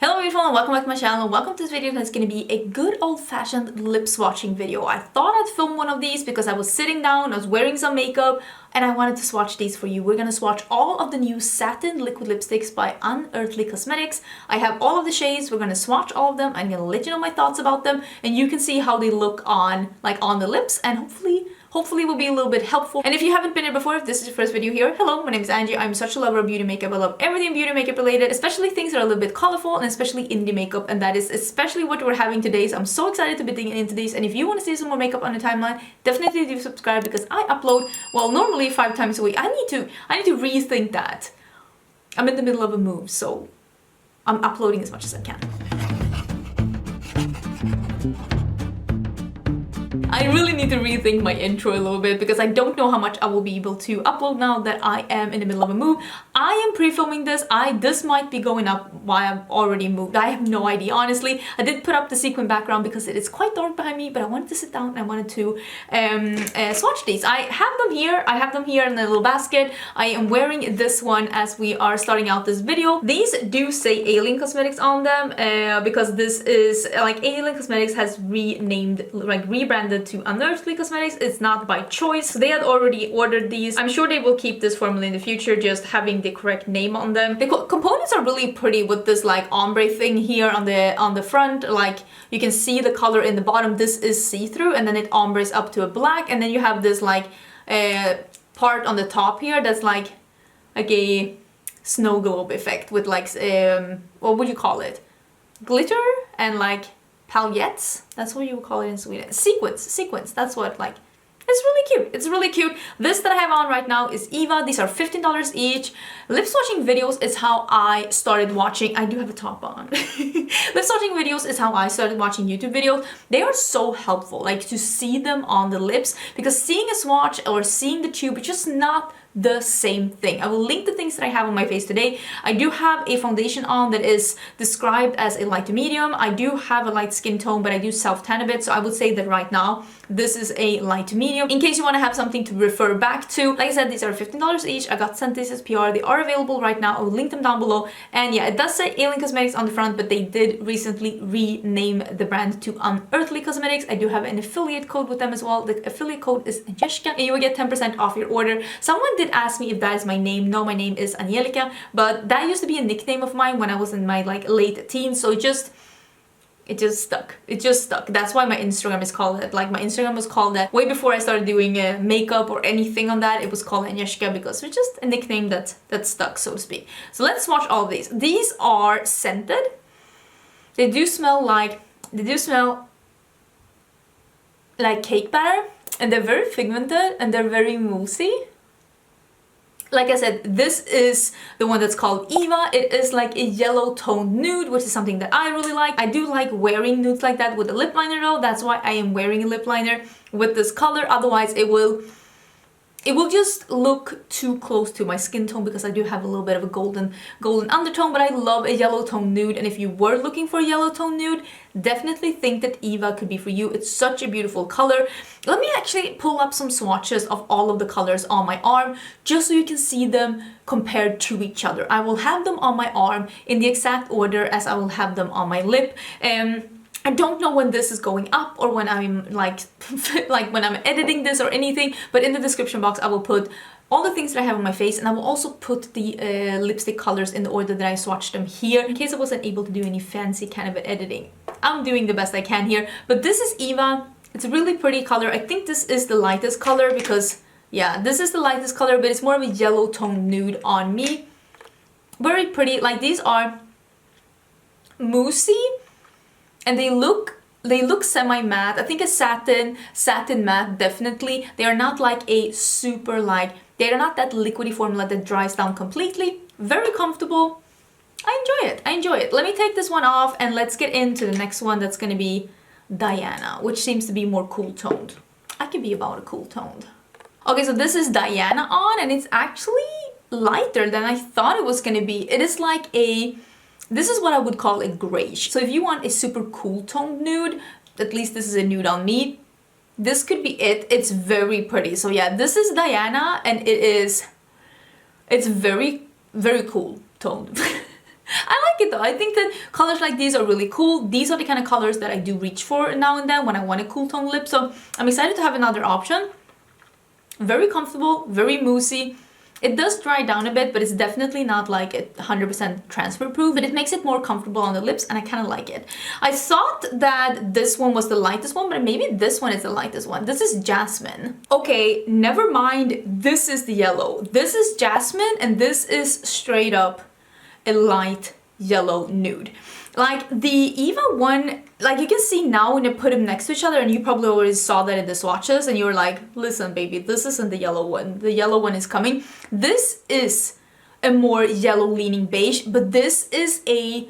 Hello everyone and welcome back to my channel. Welcome to this video that's going to be a good old-fashioned lip swatching video. I thought I'd film one of these because I was sitting down, I was wearing some makeup, and I wanted to swatch these for you. We're going to swatch all of the new Satin Liquid Lipsticks by Unearthly Cosmetics. I have all of the shades. We're going to swatch all of them. I'm going to let you know my thoughts about them, and you can see how they look on the lips, and hopefully will be a little bit helpful. And if you haven't been here before, if this is your first video here, hello, my name is Angie. I'm such a lover of beauty makeup. I love everything beauty makeup related, especially things that are a little bit colorful and especially indie makeup, and that is especially what we're having today. So I'm so excited to be digging into these, and if you want to see some more makeup on the timeline, definitely do subscribe because I upload, well, normally 5 times a week. I need to rethink that. I'm in the middle of a move, so I'm uploading as much as I can. I really need to rethink my intro a little bit because I don't know how much I will be able to upload now that I am in the middle of a move. I am pre-filming this. This might be going up while I've already moved. I have no idea, honestly. I did put up the sequin background because it is quite dark behind me, but I wanted to sit down and I wanted to swatch these. I have them here. I have them here in a little basket. I am wearing this one as we are starting out this video. These do say Alien Cosmetics on them because this is like Alien Cosmetics has rebranded to Unearthly Cosmetics. It's not by choice. They had already ordered these. I'm sure they will keep this formula in the future, just having the correct name on them. The components are really pretty with this like ombre thing here on the front. Like you can see the color in the bottom. This is see-through, and then it ombres up to a black, and then you have this like part on the top here that's like a snow globe effect with like what would you call it? Glitter and like paillettes, that's what you would call it in Sweden. Sequins, that's what, like, it's really cute. It's really cute. This that I have on right now is Eva. These are $15 each. Lip swatching videos is how I started watching. I do have a top on. Lip swatching videos is how I started watching YouTube videos. They are so helpful, like to see them on the lips, because seeing a swatch or seeing the tube is just not the same thing. I will link the things that I have on my face today. I do have a foundation on that is described as a light to medium. I do have a light skin tone, but I do self-tan a bit, so I would say that right now this is a light to medium. In case you want to have something to refer back to, like I said, these are $15 each. I got sent these as PR. They are available right now. I will link them down below. And yeah, it does say Alien Cosmetics on the front, but they did recently rename the brand to Unearthly Cosmetics. I do have an affiliate code with them as well. The affiliate code is Angelica, and you will get 10% off your order. Someone did ask me if that is my name. No, my name is Angelica, but that used to be a nickname of mine when I was in my like late teens, so it just stuck. It just stuck. That's why my Instagram is called that. Like my Instagram was called that way before I started doing makeup or anything on that. It was called Angelica because it's just a nickname that stuck, so to speak. So let's swatch all of these. These are scented. They do smell like cake batter, and they're very pigmented and they're very moussey. Like I said, this is the one that's called Eva. It is like a yellow toned nude, which is something that I really like. I do like wearing nudes like that with a lip liner though. That's why I am wearing a lip liner with this color. Otherwise it will just look too close to my skin tone because I do have a little bit of a golden undertone, but I love a yellow tone nude, and if you were looking for a yellow tone nude, definitely think that Eva could be for you. It's such a beautiful color. Let me actually pull up some swatches of all of the colors on my arm just so you can see them compared to each other. I will have them on my arm in the exact order as I will have them on my lip. I don't know when this is going up or when I'm like when I'm editing this or anything, but in the description box I will put all the things that I have on my face, and I will also put the lipstick colors in the order that I swatched them here in case I wasn't able to do any fancy kind of editing. I'm doing the best I can here, but this is Eva. It's a really pretty color. I think this is the lightest color because, yeah, this is the lightest color, but it's more of a yellow tone nude on me. Very pretty. Like these are moussey. And they look semi-matte. I think a satin matte, definitely. They are not like a super like, they are not that liquidy formula that dries down completely. Very comfortable. I enjoy it. Let me take this one off and let's get into the next one that's gonna be Diana, which seems to be more cool toned. I could be about a cool toned. Okay, so this is Diana on, and it's actually lighter than I thought it was gonna be. It is like this is what I would call a grayish. So if you want a super cool toned nude, at least this is a nude on me, this could be it. It's very pretty. So yeah, this is Diana, and it's very, very cool toned. I like it though. I think that colors like these are really cool. These are the kind of colors that I do reach for now and then when I want a cool tone lip. So I'm excited to have another option. Very comfortable, very moussey. It does dry down a bit, but it's definitely not like 100% transfer proof, but it makes it more comfortable on the lips and I kind of like it. I thought that this one was the lightest one, but maybe this one is the lightest one. This is Jasmine. Okay, never mind. This is the yellow. This is Jasmine and this is straight up a light yellow nude. Like the Eva one, like you can see now when you put them next to each other, and you probably already saw that in the swatches and you were like, listen baby, this isn't the yellow one. The yellow one is coming. This is a more yellow leaning beige, but this is a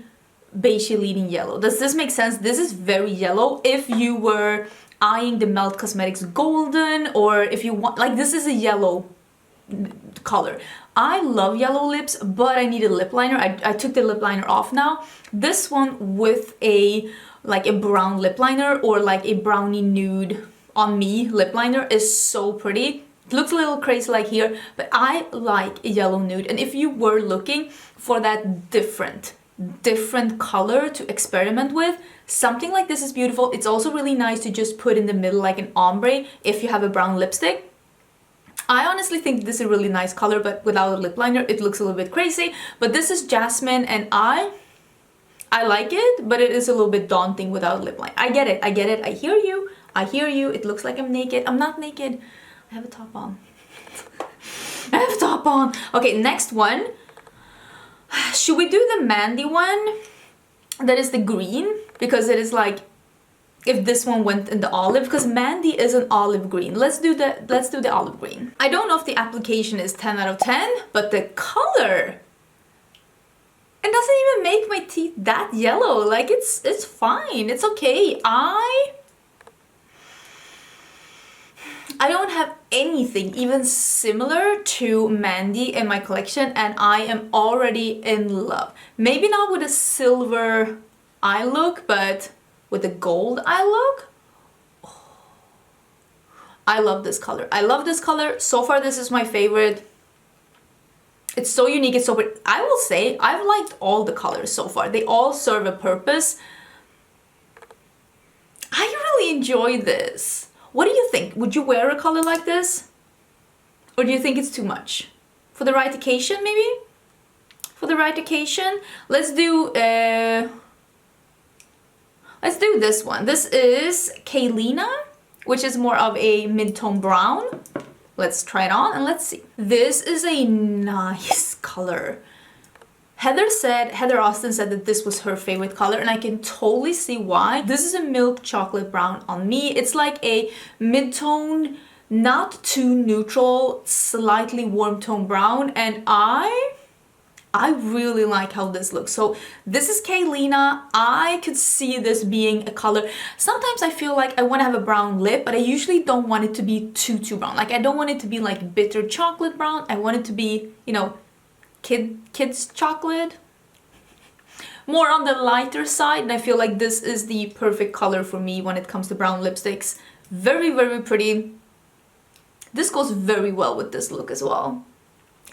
beige leaning yellow. Does this make sense? This is very yellow. If you were eyeing the Melt Cosmetics golden, or if you want, like this is a yellow color. I love yellow lips, but I need a lip liner. I took the lip liner off now. This one with a brown lip liner or like a brownie nude on me lip liner is so pretty. It looks a little crazy like here, but I like a yellow nude. And if you were looking for that different color to experiment with, something like this is beautiful. It's also really nice to just put in the middle like an ombre if you have a brown lipstick. I honestly think this is a really nice color, but without a lip liner, it looks a little bit crazy. But this is Jasmine, and I like it, but it is a little bit daunting without a lip liner. I get it, I hear you, It looks like I'm naked. I'm not naked. I have a top on. I have a top on. Okay, next one. Should we do the Mandy one? That is the green, because it is like, if this one went in the olive, because Mandy is an olive green. Let's do the olive green. I don't know if the application is 10 out of 10, but the color, it doesn't even make my teeth that yellow. Like it's fine, it's okay. I don't have anything even similar to Mandy in my collection, and I am already in love. Maybe not with a silver eye look, but with the gold eye look. Oh, I love this color. I love this color. So far, this is my favorite. It's so unique. It's so pretty. I will say I've liked all the colors so far. They all serve a purpose. I really enjoy this. What do you think? Would you wear a color like this? Or do you think it's too much? For the right occasion, maybe? For the right occasion? Let's do this one. This is Kaylena, which is more of a mid-tone brown. Let's try it on and let's see. This is a nice color. Heather Austin said that this was her favorite color, and I can totally see why. This is a milk chocolate brown on me. It's like a mid-tone, not too neutral, slightly warm tone brown, and I really like how this looks. So this is Kaylena. I could see this being a color. Sometimes I feel like I want to have a brown lip, but I usually don't want it to be too brown. Like I don't want it to be like bitter chocolate brown. I want it to be, you know, kids chocolate. More on the lighter side, and I feel like this is the perfect color for me when it comes to brown lipsticks. Very, very pretty. This goes very well with this look as well.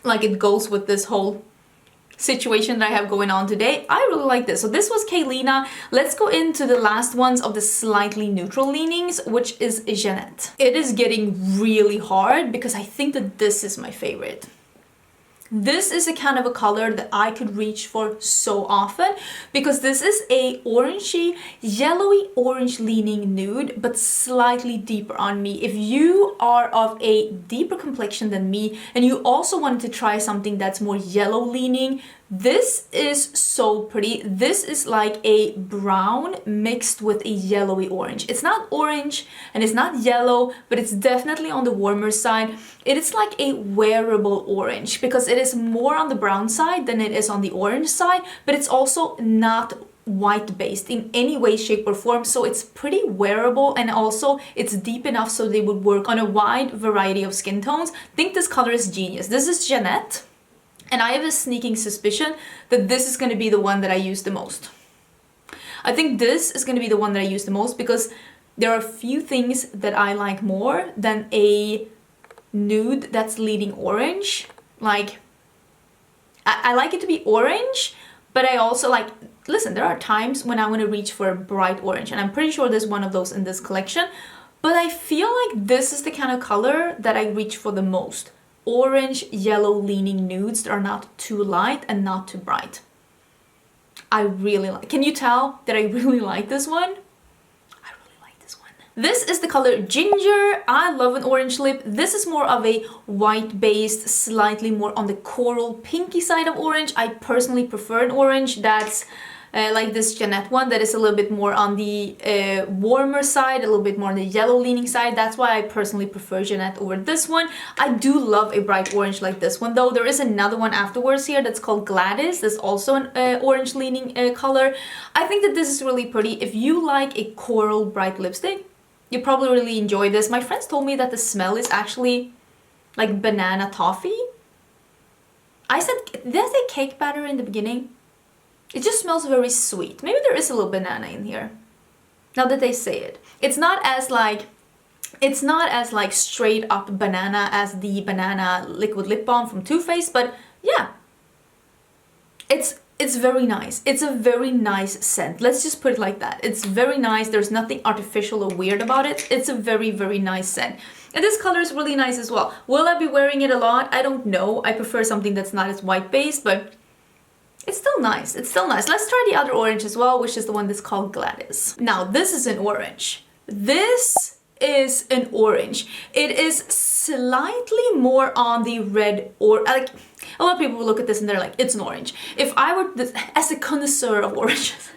Like it goes with this whole situation that I have going on today. I really like this. So this was Kaylena. Let's go into the last ones of the slightly neutral leanings, which is Jeanette. It is getting really hard because I think that this is my favorite. This is a kind of a color that I could reach for so often, because this is a orangey, yellowy orange leaning nude, but slightly deeper on me. If you are of a deeper complexion than me and you also wanted to try something that's more yellow leaning, this is so pretty. This is like a brown mixed with a yellowy orange. It's not orange and it's not yellow, but it's definitely on the warmer side. It is like a wearable orange because it is more on the brown side than it is on the orange side, but it's also not white based in any way, shape or form. So it's pretty wearable, and also it's deep enough so they would work on a wide variety of skin tones. I think this color is genius. This is Jeanette. And I have a sneaking suspicion that this is going to be the one that I use the most. I think this is going to be the one that I use the most because there are a few things that I like more than a nude that's leading orange. Like, I like it to be orange, But I also like, listen, there are times when I want to reach for a bright orange, and I'm pretty sure there's one of those in this collection. But I feel like this is the kind of color that I reach for the most. Orange, yellow leaning nudes that are not too light and not too bright. I really like. Can you tell that I really like this one? I really like this one. This is the color Ginger. I love an orange lip. This is more of a white based, slightly more on the coral pinky side of orange. I personally prefer an orange that's like this Jeanette one that is a little bit more on the warmer side, a little bit more on the yellow leaning side. That's why I personally prefer Jeanette over this one. I do love a bright orange like this one though. There is another one afterwards here that's called Gladys. That's also an orange leaning color. I think that this is really pretty. If you like a coral bright lipstick, you probably really enjoy this. My friends told me that the smell is actually like banana toffee. I said, did I say cake batter in the beginning? It just smells very sweet. Maybe there is a little banana in here, now that they say it. It's not as like straight up banana as the banana liquid lip balm from Too Faced, but yeah, it's very nice. It's a very nice scent. Let's just put it like that. It's very nice. There's nothing artificial or weird about it. It's a very, very nice scent. And this color is really nice as well. Will I be wearing it a lot? I don't know. I prefer something that's not as white based, but it's still nice. It's still nice. Let's try the other orange as well, which is the one that's called Gladys. Now, this is an orange. This is an orange. It is slightly more on the red, or like a lot of people will look at this and they're like, it's an orange. If I were this, as a connoisseur of oranges,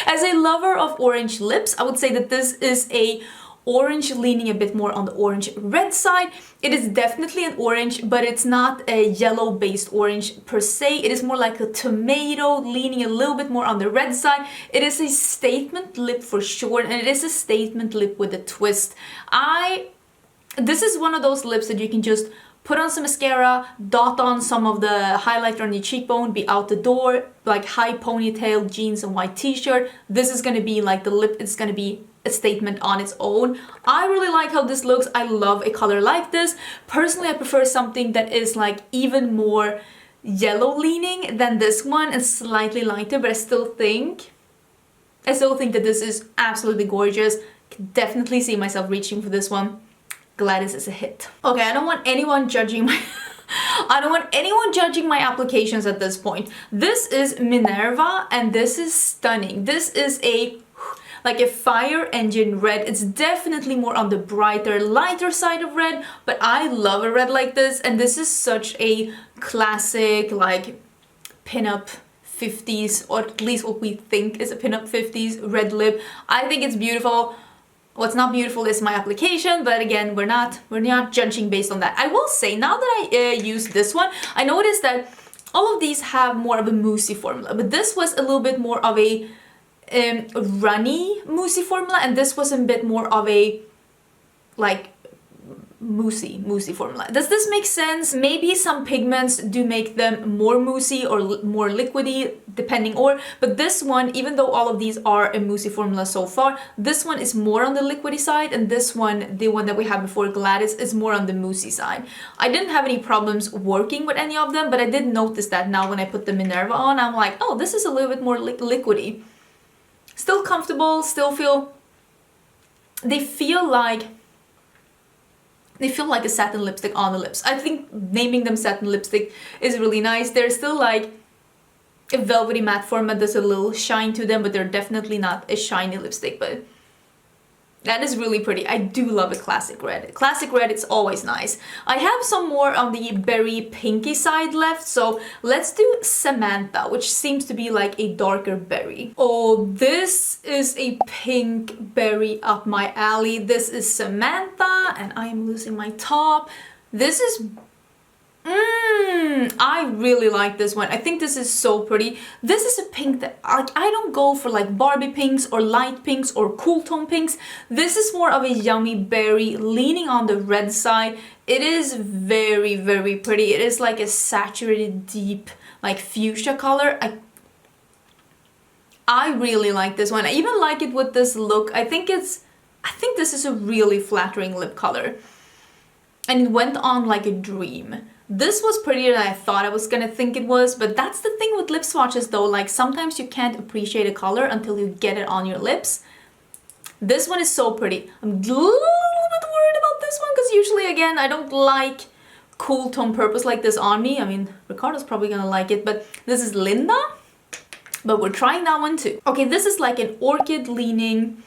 as a lover of orange lips, I would say that this is a orange leaning a bit more on the orange red side. It is definitely an orange, but it's not a yellow based orange per se. It is more like a tomato leaning a little bit more on the red side. It is a statement lip for sure, and it is a statement lip with a twist. This is one of those lips that you can just put on some mascara, dot on some of the highlighter on your cheekbone, be out the door, like high ponytail, jeans and white t-shirt. This is gonna be like the lip, it's gonna be a statement on its own. I really like how this looks. I love a color like this. Personally, I prefer something that is like even more yellow leaning than this one and slightly lighter, but I still think that this is absolutely gorgeous. Can definitely see myself reaching for this one. Gladys is a hit. Okay, I don't want anyone judging my applications at this point. This is Minerva and this is stunning. This is like a fire engine red. It's definitely more on the brighter, lighter side of red, but I love a red like this, and this is such a classic like pinup 50s, or at least what we think is a pinup 50s red lip. I think it's beautiful. What's not beautiful is my application, but again, we're not judging based on that. I will say, now that I use this one, I noticed that all of these have more of a moussey formula, but this was a little bit more of a runny moussey formula, and this was a bit more of a like moussey formula. Does this make sense? Maybe some pigments do make them more moussey or more liquidy depending, but this one, even though all of these are a moussey formula so far, this one is more on the liquidy side, and this one, the one that we had before, Gladys, is more on the moussey side. I didn't have any problems working with any of them, but I did notice that now when I put the Minerva on, I'm like, oh, this is a little bit more liquidy. Still comfortable, they feel like a satin lipstick on the lips. I think naming them satin lipstick is really nice. They're still like a velvety matte format. There's a little shine to them, but they're definitely not a shiny lipstick, but that is really pretty. I do love a classic red. Classic red, it's always nice. I have some more on the berry pinky side left, so let's do Samantha, which seems to be like a darker berry. Oh, this is a pink berry up my alley. This is Samantha, and I am losing my top. This is I really like this one. I think this is so pretty. This is a pink that I don't go for like Barbie pinks or light pinks or cool tone pinks. This is more of a yummy berry leaning on the red side. It is very, very pretty. It is like a saturated deep like fuchsia color. I really like this one. I even like it with this look. I think this is a really flattering lip color. And it went on like a dream. This was prettier than I thought I was gonna think it was, but that's the thing with lip swatches though, like sometimes you can't appreciate a color until you get it on your lips. This one is so pretty. I'm a little bit worried about this one because usually, again, I don't like cool tone purples like this on me. I mean, Ricardo's probably gonna like it, but this is Linda, but we're trying that one too. Okay, this is like an orchid leaning,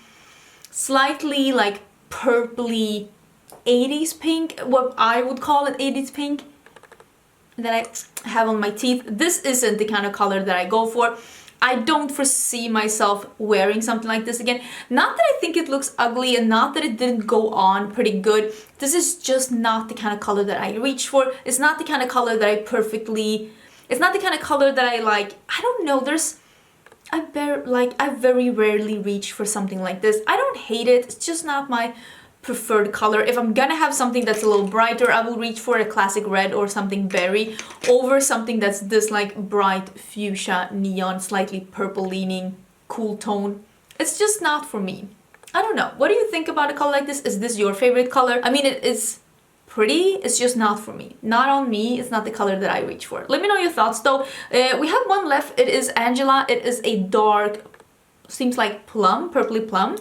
slightly like purpley 80s pink, what I would call it 80s pink, that I have on my teeth. This isn't the kind of color that I go for. I don't foresee myself wearing something like this again. Not that I think it looks ugly and not that it didn't go on pretty good. This is just not the kind of color that I reach for. It's not the kind of color that I perfectly... It's not the kind of color that I like. I don't know, I very rarely reach for something like this. I don't hate it. It's just not my preferred color. If I'm gonna have something that's a little brighter, I will reach for a classic red or something berry over something that's this like bright fuchsia neon, slightly purple leaning cool tone. It's just not for me. I don't know. What do you think about a color like this? Is this your favorite color? I mean, it is pretty. It's just not for me. Not on me. It's not the color that I reach for. Let me know your thoughts though. We have one left. It is Angela. It is a dark, seems like plum, purpley plum.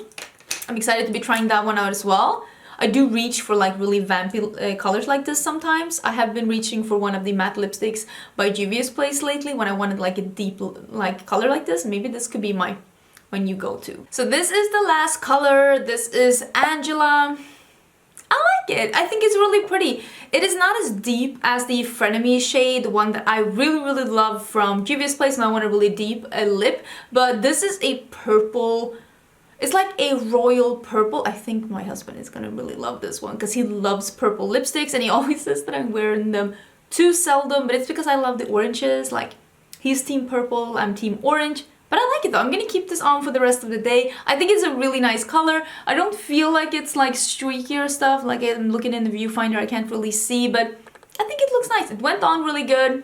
I'm excited to be trying that one out as well. I do reach for like really vampy colors like this sometimes. I have been reaching for one of the matte lipsticks by Juvia's Place lately when I wanted like a deep like color like this. Maybe this could be my new go-to. So this is the last color. This is Angela. I like it. I think it's really pretty. It is not as deep as the Frenemy shade, the one that I really love from Juvia's Place, and I want a really deep lip. But this is a purple. It's like a royal purple. I think my husband is gonna really love this one because he loves purple lipsticks and he always says that I'm wearing them too seldom, but it's because I love the oranges. Like, he's team purple, I'm team orange. But I like it though. I'm gonna keep this on for the rest of the day. I think it's a really nice color. I don't feel like it's like streaky or stuff. Like, I'm looking in the viewfinder, I can't really see, but I think it looks nice. It went on really good.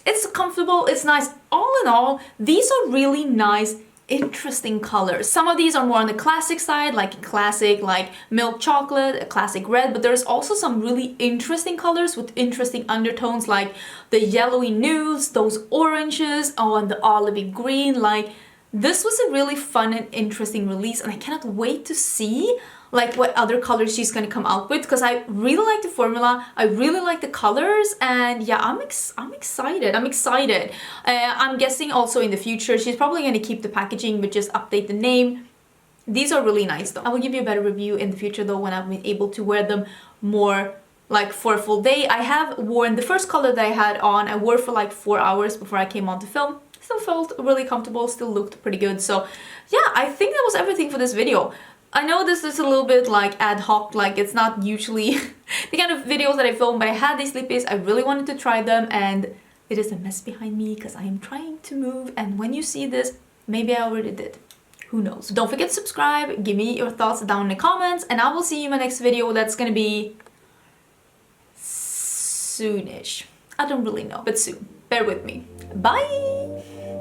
It's comfortable, it's nice. All in all, these are really nice, interesting colors. Some of these are more on the classic side, like a classic like milk chocolate, a classic red, but there's also some really interesting colors with interesting undertones, like the yellowy nudes, those oranges, oh, and the olivey green. Like, this was a really fun and interesting release, and I cannot wait to see like what other colors she's gonna come out with, because I really like the formula, I really like the colors, and yeah, I'm excited. I'm guessing also in the future she's probably gonna keep the packaging but just update the name. These are really nice though. I will give you a better review in the future though when I've been able to wear them more like for a full day. I have worn the first color that I had on, I wore for like 4 hours before I came on to film. Still felt really comfortable, still looked pretty good. So yeah, I think that was everything for this video. I know this is a little bit like ad hoc, like it's not usually the kind of videos that I film, but I had these lippies, I really wanted to try them, and it is a mess behind me because I am trying to move, and when you see this, maybe I already did. Who knows? Don't forget to subscribe, give me your thoughts down in the comments, and I will see you in my next video. That's gonna be soonish. I don't really know, but soon. Bear with me. Bye!